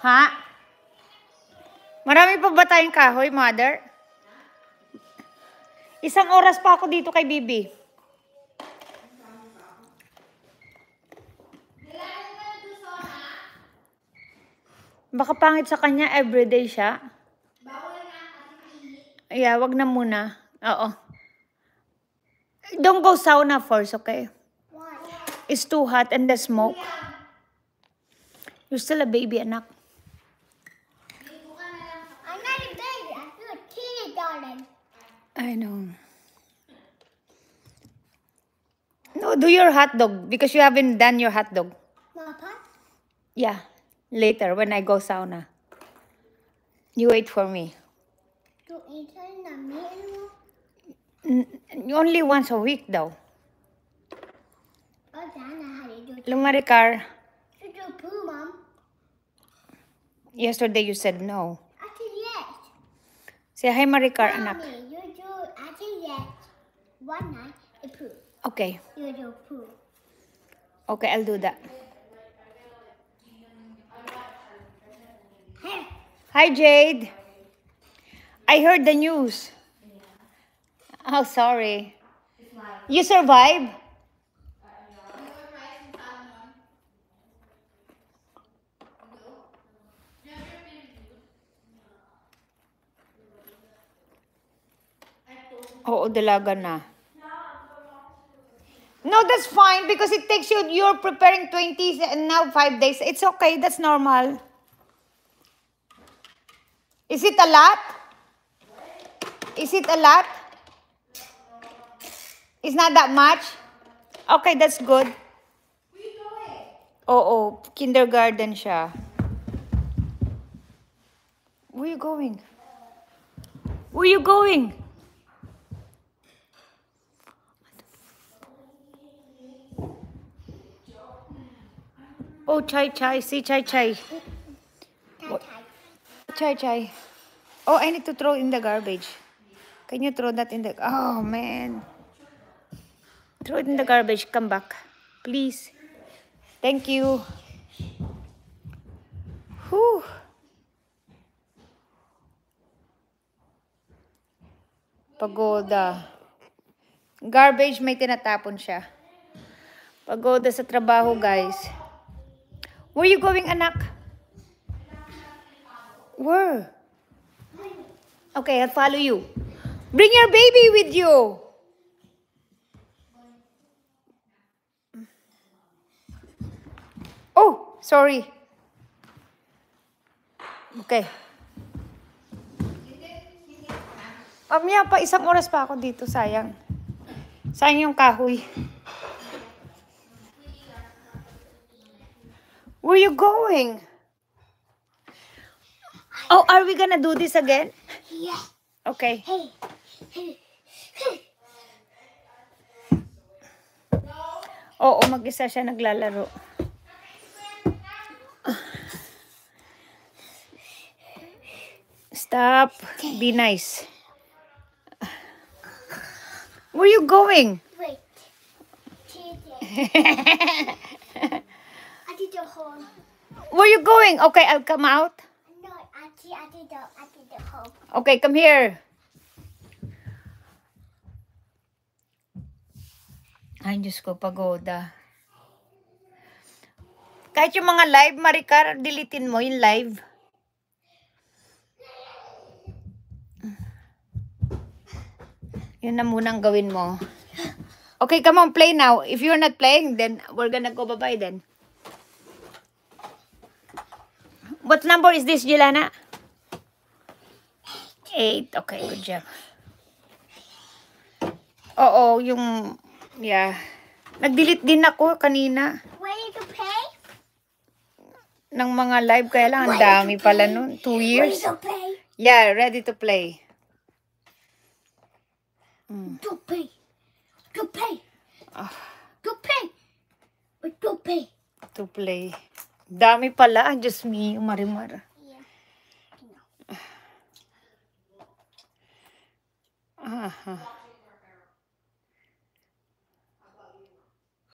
Ha? Marami pa ba tayong kahoy, mother? Isang oras pa ako dito kay Bibi. Baka pangit sa kanya, everyday siya. Yeah, wag na muna. Oo. Don't go sauna first, okay? It's too hot and the smoke. You're still a baby, anak. I'm not a baby. I'm still a teeny darling. I know. No, do your hot dog because you haven't done your hot dog. Papa? Yeah, later when I go sauna. You wait for me. You eat in the meal? Only once a week though. Oh, Dana, how do you do it? Lumaricar, You do poo, Mom. yesterday you said no. I said yes. Say hi, Maricar, anak. Mommy, you do, I said yes. One night, I poo. Okay. You do poo. Okay, I'll do that. Hey. Hi, Jade. I heard the news. Oh, sorry. You survived? Oo, dalaga na. No, that's fine because it takes you, you're preparing 20 and now 5 days. It's okay, that's normal. Is it a lot? Is it a lot? It's not that much? Okay, that's good. Oo, kindergarten siya. Where you going? Where you going? Oh, chai chai. See, chai chai. Chai chai. Oh, I need to throw in the garbage. Can you throw that in the... Oh, man. Throw it in the garbage. Come back. Please. Thank you. Whew. Pagoda. Garbage, may tinatapon siya. Pagoda sa trabaho, guys. Where you going, anak? Where? Okay, I'll follow you. Bring your baby with you. Oh, sorry. Okay. Mamaya pa, isang oras pa ako dito, sayang. Sayang yung kahoy. Where you going? Oh, are we gonna do this again? Yeah. Okay. Hey. Hey. Hey. Oo, mag-isa siya naglalaro. Stop. Be nice. Where you going? Wait. I did the whole. Where you going? Okay, I'll come out. No, I did the whole. Okay, come here. Ay, Diyos ko, pagoda. Kahit yung mga live, Maricar, deletein mo yung live. Yun na munang gawin mo. Okay, come on, play now. If you're not playing, then we're gonna go bye-bye then. What number is this, Jelana? 8. Okay, good job. Oo, yung... Yeah. Nag-delete din ako kanina. Ready to play? Ng mga live, kaya lang ang dami pala nun. 2 years. Ready to play? Yeah, ready to play. To play. To play. Ah. To play. To play. To play. Dami pala. Just me, Marimar.